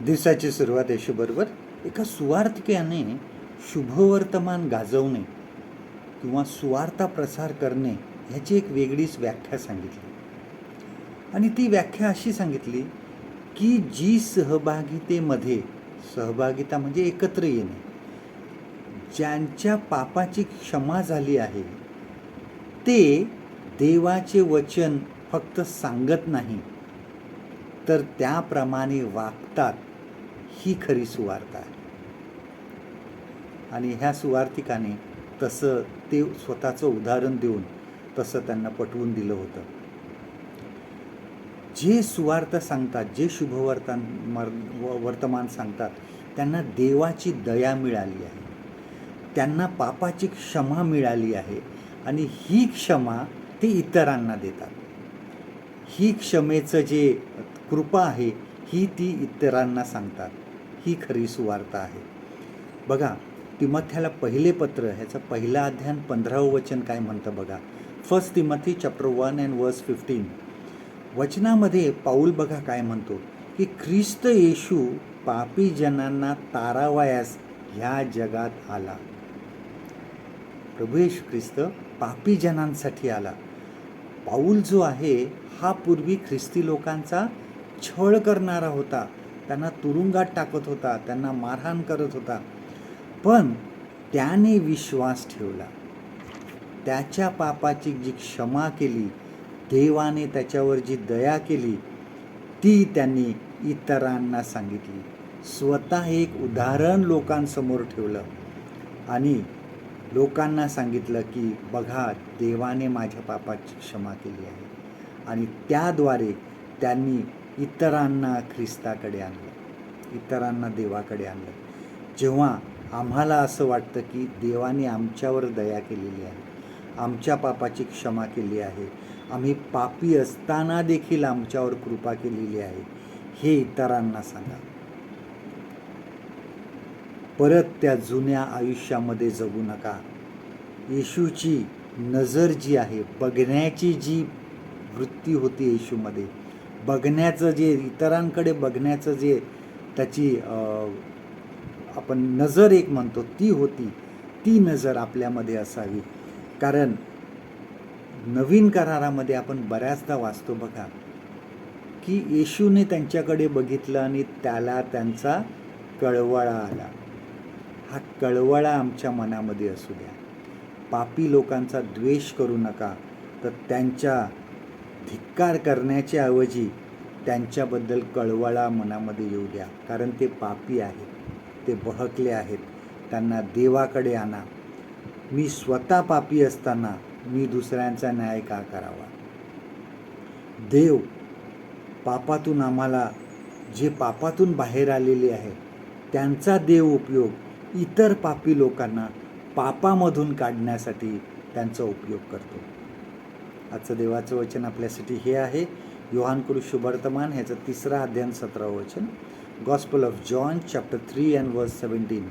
दिवसाची सुरुवात येशूबरोबर एका सुवार्तिकाने शुभवर्तमान गाजवणे किंवा सुवार्ता प्रसार करणे ह्याची एक वेगळीच व्याख्या सांगितली. आणि ती व्याख्या अशी सांगितली की जी सहभागिता म्हणजे एकत्र येणे, ज्यांच्या पापाची क्षमा झाली आहे ते देवाचे वचन फक्त सांगत नाही तर त्याप्रमाणे वागतात, ही खरी सुवार्ता आहे. आणि ह्या सुवार्तिकाने तसं ते स्वतःचं उदाहरण देऊन तसं त्यांना पटवून दिलं होतं. जे सुवार्ता सांगतात, जे वर्तमान सांगतात, त्यांना देवाची दया मिळाली आहे, त्यांना पापाची क्षमा मिळाली आहे आणि ही क्षमा ते इतरांना देतात. ही क्षमेचं जे कृपा आहे ही ती इतरांना सांगतात. ही खरी सुवार्ता आहे. बघा, तिमोथेला पहिले पत्र ह्याचं पहिला अध्याय 15वं वचन काय म्हणतं बघा. 1 Timothy chapter 1 and verse 15. वचनामध्ये पाऊल बघा काय म्हणतो की ख्रिस्त येशू पापी जनांना तारावयास ह्या जगात आला. प्रभू येशू ख्रिस्त पापी जनांसाठी आला. पाऊल जो आहे हा पूर्वी ख्रिस्ती लोकांचा छळ करणारा होता, त्यांना तुरुंगात टाकत होता, त्यांना मारहाण करत होता. पण त्याने विश्वास ठेवला, त्याच्या पापाची जी क्षमा केली, देवाने त्याच्यावर जी दया केली ती त्यांनी इतरांना सांगितली. स्वतः एक उदाहरण लोकांसमोर ठेवलं आणि लोकांना सांगितलं की बघा, देवाने माझ्या पापाची क्षमा केली आहे. आणि त्याद्वारे त्यांनी इतरांना ख्रिस्ताकडे आणलं, इतरांना देवाकडे आणलं. जेव्हा आम्हाला असं वाटतं की देवाने आमच्यावर दया केलेली आहे, आमच्या पापाची क्षमा केली आहे, आम्ही पापी असताना देखील आमच्यावर कृपा केलेली आहे, हे इतरांना सांगा. परत त्या जुन्या आयुष्यामध्ये जगू नका. येशूची नजर जी आहे, बघण्याची जी वृत्ती होती येशूमध्ये, बघण्याचं जे इतरांकडे बघण्याचं जे त्याची आपण नजर एक म्हणतो ती होती, ती नजर आपल्यामध्ये असावी. कारण नवीन करारामध्ये आपण बऱ्याचदा वाचतो बघा की येशूने त्यांच्याकडे बघितलं आणि त्याला त्यांचा कळवळा आला. हा कळवळा आमच्या मनामध्ये असू द्या. पापी लोकांचा द्वेष करू नका, तर त्यांच्या धिक्कार करण्याच्या ऐवजी त्यांच्याबद्दल कळवळा मनामध्ये येऊ द्या. कारण ते पापी आहेत, ते बहकले आहेत, त्यांना देवाकडे आणा. मी स्वतः पापी असताना मी दुसऱ्यांचा न्याय का करावा. देव पापातून आम्हाला, जे पापातून बाहेर आलेले आहेत त्यांचा देव उपयोग इतर पापी लोकांना पापामधून काढण्यासाठी त्यांचा उपयोग करतो. आजचं देवाचं वचन आपल्यासाठी हे आहे. योहानकृत शुभवर्तमान ह्याचं 3 अध्याय 17 वचन. Gospel of John chapter 3 and verse 17.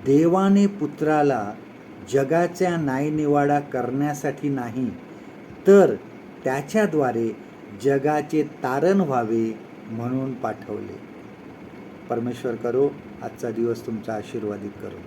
देवाने पुत्राला जगाचा न्यायनिवाडा करण्यासाठी नाही, तर त्याच्याद्वारे जगाचे तारण व्हावे म्हणून पाठवले. परमेश्वर करो आजचा दिवस तुमचा आशीर्वादित करो.